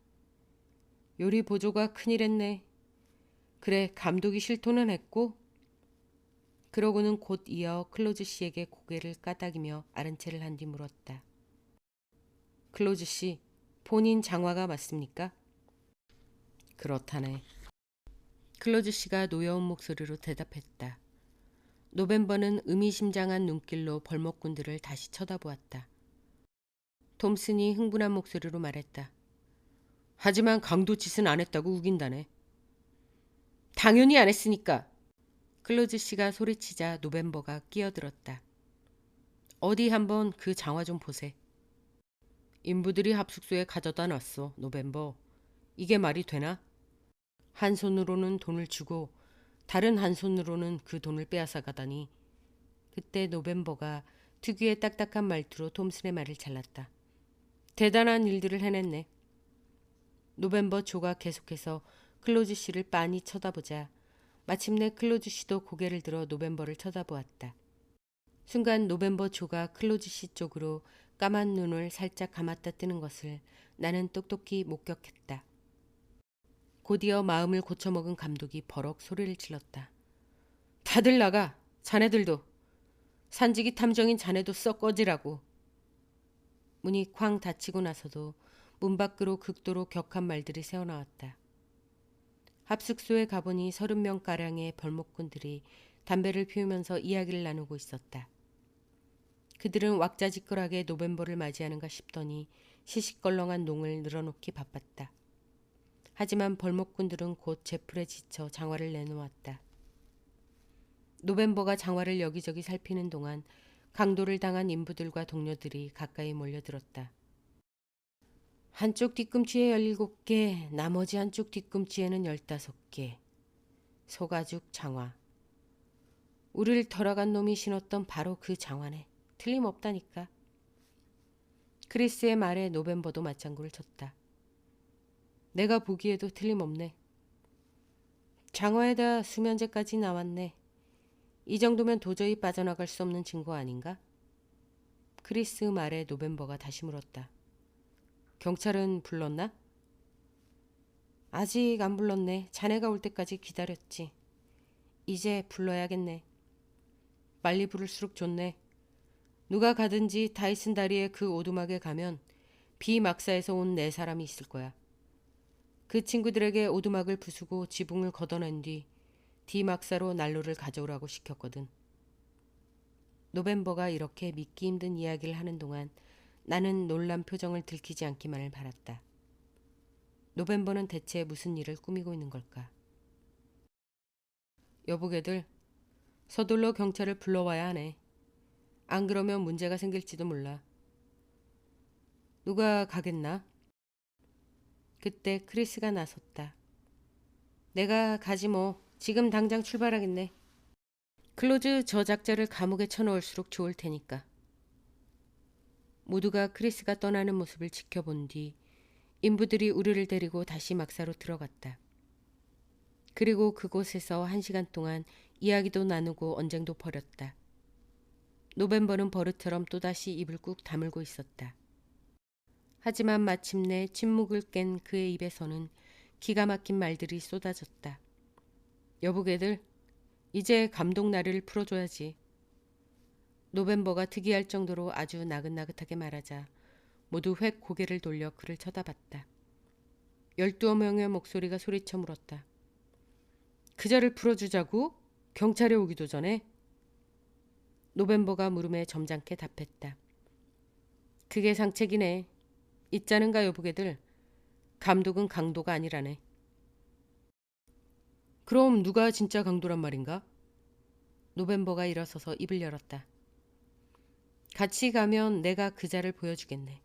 A: 요리 보조가 큰일 했네. 그래, 감독이 실토는 했고. 그러고는 곧 이어 클로즈 씨에게 고개를 까닥이며 아른 체를 한 뒤 물었다. 클로즈 씨, 본인 장화가 맞습니까? 그렇다네. 클로즈 씨가 노여운 목소리로 대답했다. 노벤버는 의미심장한 눈길로 벌목꾼들을 다시 쳐다보았다. 톰슨이 흥분한 목소리로 말했다. 하지만 강도짓은 안 했다고 우긴다네. 당연히 안 했으니까. 클로즈 씨가 소리치자 노벤버가 끼어들었다. 어디 한번 그 장화 좀 보세. 인부들이 합숙소에 가져다 놨어, 노벤버. 이게 말이 되나? 한 손으로는 돈을 주고 다른 한 손으로는 그 돈을 빼앗아 가다니. 그때 노벤버가 특유의 딱딱한 말투로 톰슨의 말을 잘랐다. 대단한 일들을 해냈네. 노벤버 조가 계속해서 클로즈 씨를 빤히 쳐다보자 마침내 클로즈 씨도 고개를 들어 노벤버를 쳐다보았다. 순간 노벤버 조가 클로즈 씨 쪽으로 까만 눈을 살짝 감았다 뜨는 것을 나는 똑똑히 목격했다. 곧이어 마음을 고쳐먹은 감독이 버럭 소리를 질렀다. 다들 나가. 자네들도. 산지기 탐정인 자네도 썩 꺼지라고. 문이 쾅 닫히고 나서도 문 밖으로 극도로 격한 말들이 새어나왔다. 합숙소에 가보니 30명가량의 벌목꾼들이 담배를 피우면서 이야기를 나누고 있었다. 그들은 왁자지껄하게 노벤버를 맞이하는가 싶더니 시시껄렁한 농을 늘어놓기 바빴다. 하지만 벌목꾼들은 곧 제풀에 지쳐 장화를 내놓았다. 노벤버가 장화를 여기저기 살피는 동안 강도를 당한 인부들과 동료들이 가까이 몰려들었다. 한쪽 뒤꿈치에 17개, 나머지 한쪽 뒤꿈치에는 15개. 소가죽 장화. 우리를 털어간 놈이 신었던 바로 그 장화네. 틀림없다니까. 크리스의 말에 노벤버도 맞장구를 쳤다. 내가 보기에도 틀림없네. 장화에다 수면제까지 나왔네. 이 정도면 도저히 빠져나갈 수 없는 증거 아닌가? 크리스 말에 노벤버가 다시 물었다. 경찰은 불렀나? 아직 안 불렀네. 자네가 올 때까지 기다렸지. 이제 불러야겠네. 빨리 부를수록 좋네. 누가 가든지 다이슨 다리의 그 오두막에 가면 비막사에서 온 4사람이 있을 거야. 그 친구들에게 오두막을 부수고 지붕을 걷어낸 뒤 디막사로 난로를 가져오라고 시켰거든. 노벤버가 이렇게 믿기 힘든 이야기를 하는 동안 나는 놀란 표정을 들키지 않기만을 바랐다. 노벤버는 대체 무슨 일을 꾸미고 있는 걸까? 여보게들, 서둘러 경찰을 불러와야 하네. 안 그러면 문제가 생길지도 몰라. 누가 가겠나? 그때 크리스가 나섰다. 내가 가지 뭐. 지금 당장 출발하겠네. 클로즈 저작자를 감옥에 쳐넣을수록 좋을 테니까. 모두가 크리스가 떠나는 모습을 지켜본 뒤 인부들이 우리를 데리고 다시 막사로 들어갔다. 그리고 그곳에서 1시간 동안 이야기도 나누고 언쟁도 벌였다. 노벤버는 버릇처럼 또다시 입을 꾹 다물고 있었다. 하지만 마침내 침묵을 깬 그의 입에서는 기가 막힌 말들이 쏟아졌다. 여보게들, 이제 감독 나리를 풀어줘야지. 노벤버가 특이할 정도로 아주 나긋나긋하게 말하자 모두 획 고개를 돌려 그를 쳐다봤다. 12명의 목소리가 소리쳐 물었다. 그자를 풀어주자고? 경찰에 오기도 전에? 노벤버가 물음에 점잖게 답했다. 그게 상책이네. 있자는가 여보게들. 감독은 강도가 아니라네. 그럼 누가 진짜 강도란 말인가? 노벤버가 일어서서 입을 열었다. 같이 가면 내가 그자를 보여주겠네.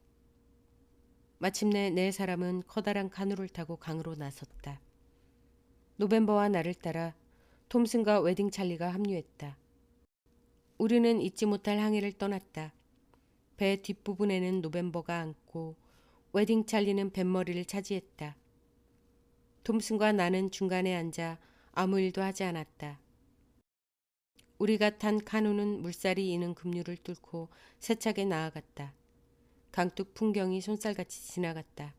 A: 마침내 4사람은 커다란 카누를 타고 강으로 나섰다. 노벤버와 나를 따라 톰슨과 웨딩 찰리가 합류했다. 우리는 잊지 못할 항해를 떠났다. 배 뒷부분에는 노벤버가 앉고 웨딩 찰리는 뱃머리를 차지했다. 톰슨과 나는 중간에 앉아 아무 일도 하지 않았다. 우리가 탄 카누는 물살이 이는 급류를 뚫고 세차게 나아갔다. 강둑 풍경이 손살같이 지나갔다.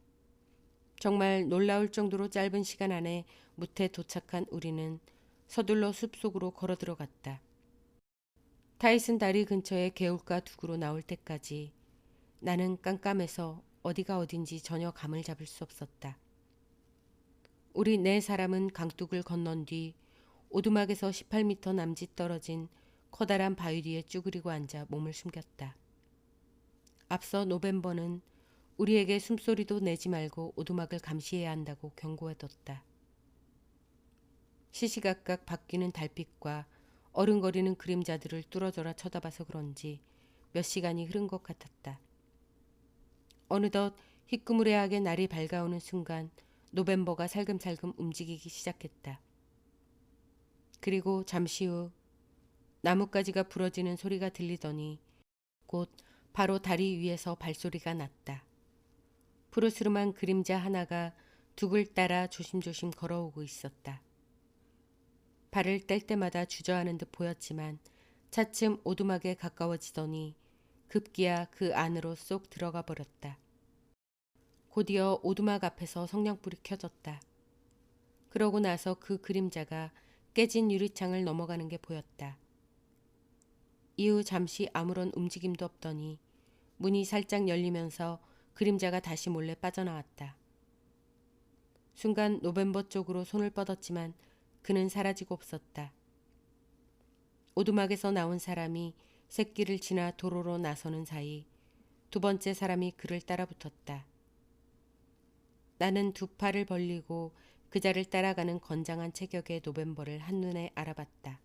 A: 정말 놀라울 정도로 짧은 시간 안에 무태 도착한 우리는 서둘러 숲속으로 걸어 들어갔다. 타이슨 다리 근처의 개울가 두구로 나올 때까지 나는 깜깜해서 어디가 어딘지 전혀 감을 잡을 수 없었다. 우리 4사람은 강둑을 건넌 뒤 오두막에서 18m 남짓 떨어진 커다란 바위 뒤에 쭈그리고 앉아 몸을 숨겼다. 앞서 노벤버는 우리에게 숨소리도 내지 말고 오두막을 감시해야 한다고 경고해뒀다. 시시각각 바뀌는 달빛과 어른거리는 그림자들을 뚫어져라 쳐다봐서 그런지 몇 시간이 흐른 것 같았다. 어느덧 희끄무레하게 날이 밝아오는 순간 노벤버가 살금살금 움직이기 시작했다. 그리고 잠시 후 나뭇가지가 부러지는 소리가 들리더니 곧 바로 다리 위에서 발소리가 났다. 푸르스름한 그림자 하나가 둑을 따라 조심조심 걸어오고 있었다. 발을 뗄 때마다 주저하는 듯 보였지만 차츰 오두막에 가까워지더니 급기야 그 안으로 쏙 들어가 버렸다. 곧이어 오두막 앞에서 성냥불이 켜졌다. 그러고 나서 그 그림자가 깨진 유리창을 넘어가는 게 보였다. 이후 잠시 아무런 움직임도 없더니 문이 살짝 열리면서 그림자가 다시 몰래 빠져나왔다. 순간 노벤버 쪽으로 손을 뻗었지만 그는 사라지고 없었다. 오두막에서 나온 사람이 샛길을 지나 도로로 나서는 사이 2번째 사람이 그를 따라붙었다. 나는 2팔을 벌리고 그자를 따라가는 건장한 체격의 노벤버를 한눈에 알아봤다.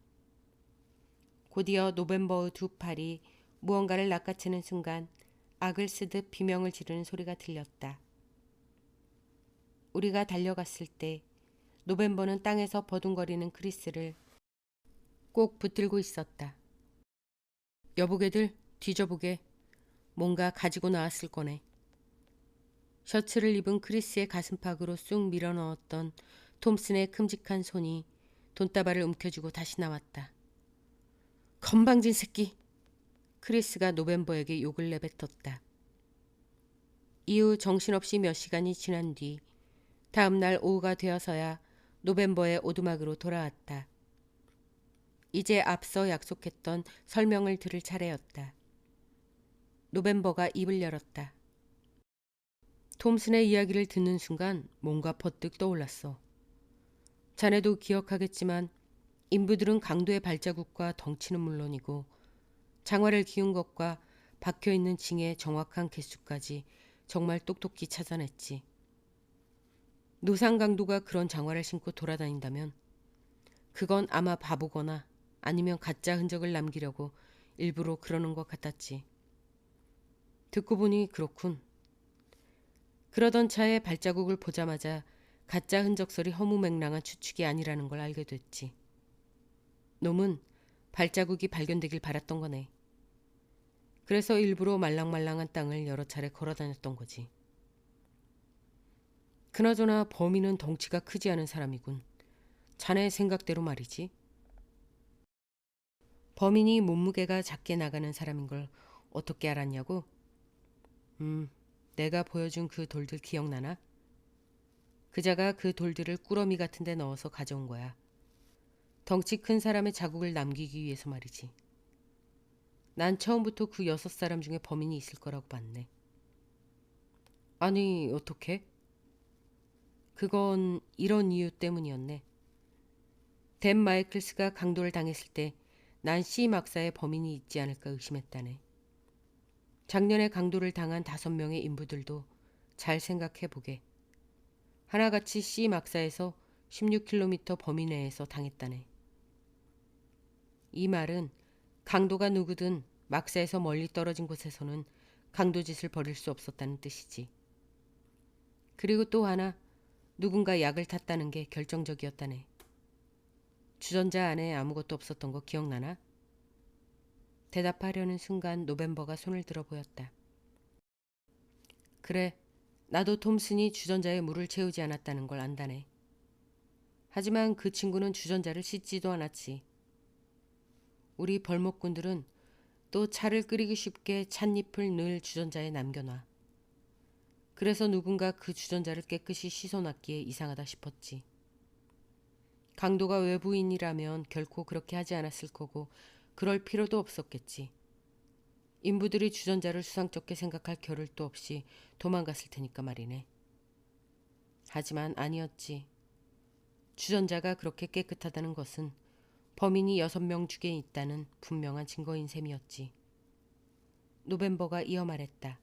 A: 곧이어 노벤버의 2팔이 무언가를 낚아채는 순간 악을 쓰듯 비명을 지르는 소리가 들렸다. 우리가 달려갔을 때 노벤버는 땅에서 버둥거리는 크리스를 꼭 붙들고 있었다. 여보게들 뒤져보게. 뭔가 가지고 나왔을 거네. 셔츠를 입은 크리스의 가슴팍으로 쑥 밀어넣었던 톰슨의 큼직한 손이 돈다발을 움켜쥐고 다시 나왔다. 건방진 새끼! 크리스가 노벤버에게 욕을 내뱉었다. 이후 정신없이 몇 시간이 지난 뒤 다음 날 오후가 되어서야 노벤버의 오두막으로 돌아왔다. 이제 앞서 약속했던 설명을 들을 차례였다. 노벤버가 입을 열었다. 톰슨의 이야기를 듣는 순간 뭔가 퍼뜩 떠올랐어. 자네도 기억하겠지만 인부들은 강도의 발자국과 덩치는 물론이고 장화를 기운 것과 박혀있는 징의 정확한 개수까지 정말 똑똑히 찾아냈지. 노상 강도가 그런 장화를 신고 돌아다닌다면 그건 아마 바보거나 아니면 가짜 흔적을 남기려고 일부러 그러는 것 같았지. 듣고 보니 그렇군. 그러던 차에 발자국을 보자마자 가짜 흔적설이 허무맹랑한 추측이 아니라는 걸 알게 됐지. 놈은 발자국이 발견되길 바랐던 거네. 그래서 일부러 말랑말랑한 땅을 여러 차례 걸어 다녔던 거지. 그나저나 범인은 덩치가 크지 않은 사람이군. 자네 생각대로 말이지. 범인이 몸무게가 작게 나가는 사람인 걸 어떻게 알았냐고? 내가 보여준 그 돌들 기억나나? 그자가 그 돌들을 꾸러미 같은 데 넣어서 가져온 거야. 덩치 큰 사람의 자국을 남기기 위해서 말이지. 난 처음부터 그 6사람 중에 범인이 있을 거라고 봤네. 아니, 어떻게? 그건 이런 이유 때문이었네. 댄 마이클스가 강도를 당했을 때 난 C 막사에 범인이 있지 않을까 의심했다네. 작년에 강도를 당한 5명의 인부들도 잘 생각해보게. 하나같이 C 막사에서 16km 범위 내에서 당했다네. 이 말은 강도가 누구든 막사에서 멀리 떨어진 곳에서는 강도짓을 벌일 수 없었다는 뜻이지. 그리고 또 하나, 누군가 약을 탔다는 게 결정적이었다네. 주전자 안에 아무것도 없었던 거 기억나나? 대답하려는 순간 노벤버가 손을 들어 보였다. 그래, 나도 톰슨이 주전자에 물을 채우지 않았다는 걸 안다네. 하지만 그 친구는 주전자를 씻지도 않았지. 우리 벌목꾼들은 또 차를 끓이기 쉽게 찻잎을 늘 주전자에 남겨놔. 그래서 누군가 그 주전자를 깨끗이 씻어놨기에 이상하다 싶었지. 강도가 외부인이라면 결코 그렇게 하지 않았을 거고 그럴 필요도 없었겠지. 인부들이 주전자를 수상쩍게 생각할 겨를도 없이 도망갔을 테니까 말이네. 하지만 아니었지. 주전자가 그렇게 깨끗하다는 것은 범인이 6명 중에 있다는 분명한 증거인 셈이었지. 노벤버가 이어 말했다.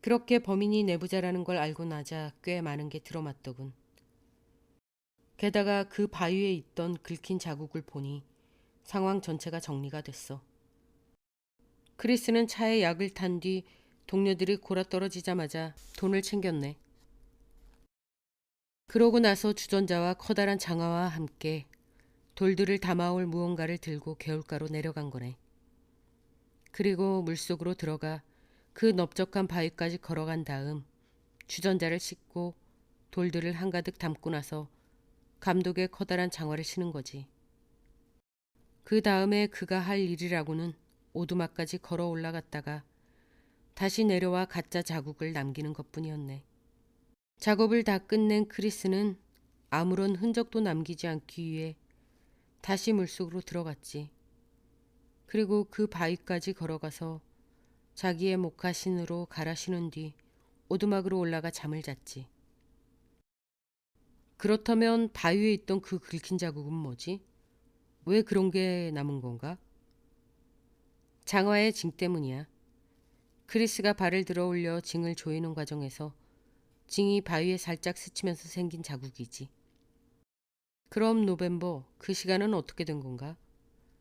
A: 그렇게 범인이 내부자라는 걸 알고 나자 꽤 많은 게 들어맞더군. 게다가 그 바위에 있던 긁힌 자국을 보니 상황 전체가 정리가 됐어. 크리스는 차에 약을 탄 뒤 동료들이 골아떨어지자마자 돈을 챙겼네. 그러고 나서 주전자와 커다란 장화와 함께 돌들을 담아올 무언가를 들고 개울가로 내려간 거네. 그리고 물속으로 들어가 그 넓적한 바위까지 걸어간 다음 주전자를 싣고 돌들을 한가득 담고 나서 감독의 커다란 장화를 신은 거지. 그 다음에 그가 할 일이라고는 오두막까지 걸어 올라갔다가 다시 내려와 가짜 자국을 남기는 것뿐이었네. 작업을 다 끝낸 크리스는 아무런 흔적도 남기지 않기 위해 다시 물속으로 들어갔지. 그리고 그 바위까지 걸어가서 자기의 목카신으로 갈아 신은 뒤 오두막으로 올라가 잠을 잤지. 그렇다면 바위에 있던 그 긁힌 자국은 뭐지? 왜 그런 게 남은 건가? 장화의 징 때문이야. 크리스가 발을 들어 올려 징을 조이는 과정에서 징이 바위에 살짝 스치면서 생긴 자국이지. 그럼 노벤버, 그 시간은 어떻게 된 건가?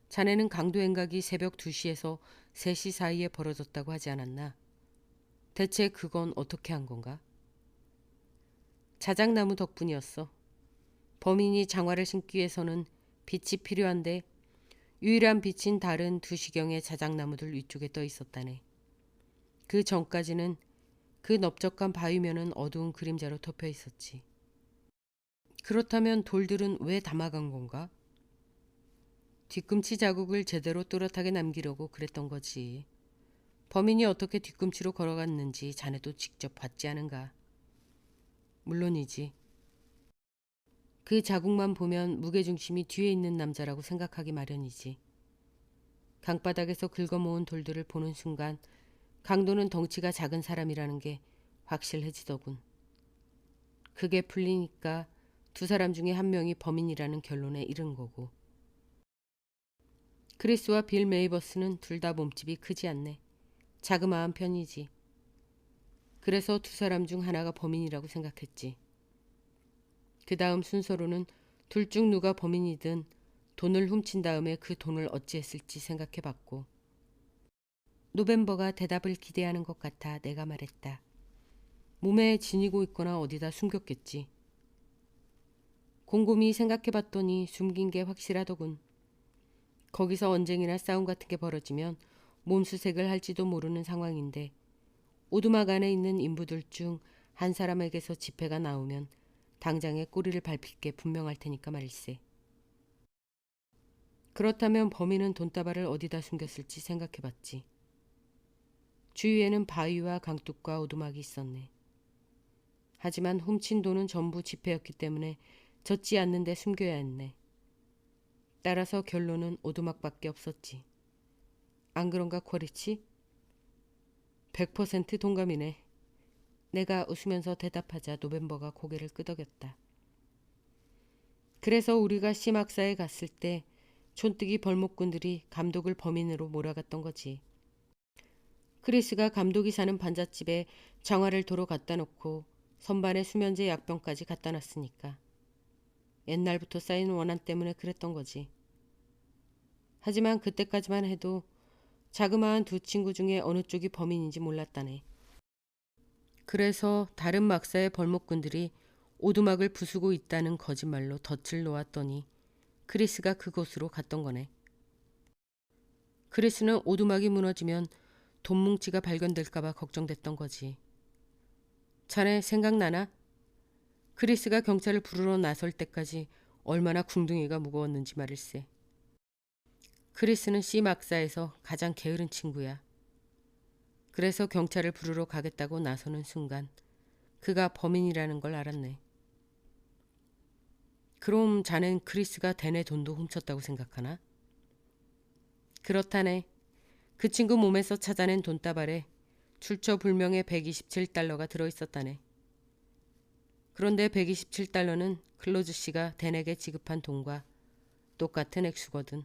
A: 자네는 강도 행각이 새벽 2시에서 3시 사이에 벌어졌다고 하지 않았나? 대체 그건 어떻게 한 건가? 자작나무 덕분이었어. 범인이 장화를 신기 위해서는 빛이 필요한데 유일한 빛인 달은 2시경에 자작나무들 위쪽에 떠 있었다네. 그 전까지는 그 넓적한 바위면은 어두운 그림자로 덮여 있었지. 그렇다면 돌들은 왜 담아간 건가? 뒤꿈치 자국을 제대로 또렷하게 남기려고 그랬던 거지. 범인이 어떻게 뒤꿈치로 걸어갔는지 자네도 직접 봤지 않은가? 물론이지. 그 자국만 보면 무게중심이 뒤에 있는 남자라고 생각하기 마련이지. 강바닥에서 긁어모은 돌들을 보는 순간 강도는 덩치가 작은 사람이라는 게 확실해지더군. 그게 풀리니까 2사람 중에 1명이 범인이라는 결론에 이른 거고. 크리스와 빌 메이버스는 둘 다 몸집이 크지 않네. 자그마한 편이지. 그래서 2사람 중 하나가 범인이라고 생각했지. 그 다음 순서로는 둘 중 누가 범인이든 돈을 훔친 다음에 그 돈을 어찌했을지 생각해봤고. 노벤버가 대답을 기대하는 것 같아 내가 말했다. 몸에 지니고 있거나 어디다 숨겼겠지. 곰곰이 생각해봤더니 숨긴 게 확실하더군. 거기서 언쟁이나 싸움 같은 게 벌어지면 몸수색을 할지도 모르는 상황인데 오두막 안에 있는 인부들 중 한 사람에게서 지폐가 나오면 당장에 꼬리를 밟힐 게 분명할 테니까 말일세. 그렇다면 범인은 돈다발을 어디다 숨겼을지 생각해봤지. 주위에는 바위와 강둑과 오두막이 있었네. 하지만 훔친 돈은 전부 지폐였기 때문에 젖지 않는 데 숨겨야 했네. 따라서 결론은 오두막밖에 없었지. 안 그런가 코리치? 100% 동감이네. 내가 웃으면서 대답하자 노벤버가 고개를 끄덕였다. 그래서 우리가 심학사에 갔을 때 촌뜨기 벌목꾼들이 감독을 범인으로 몰아갔던 거지. 크리스가 감독이 사는 반잣집에 장화를 도로 갖다 놓고 선반에 수면제 약병까지 갖다 놨으니까. 옛날부터 쌓인 원한 때문에 그랬던 거지. 하지만 그때까지만 해도 자그마한 두 친구 중에 어느 쪽이 범인인지 몰랐다네. 그래서 다른 막사의 벌목꾼들이 오두막을 부수고 있다는 거짓말로 덫을 놓았더니 크리스가 그곳으로 갔던 거네. 크리스는 오두막이 무너지면 돈 뭉치가 발견될까봐 걱정됐던 거지. 자네 생각나나? 크리스가 경찰을 부르러 나설 때까지 얼마나 궁둥이가 무거웠는지 말일세. 크리스는 C 막사에서 가장 게으른 친구야. 그래서 경찰을 부르러 가겠다고 나서는 순간 그가 범인이라는 걸 알았네. 그럼 자넨 크리스가 대내 돈도 훔쳤다고 생각하나? 그렇다네. 그 친구 몸에서 찾아낸 돈다발에 출처불명의 127달러가 들어있었다네. 그런데 127달러는 클로즈 씨가 댄에게 지급한 돈과 똑같은 액수거든.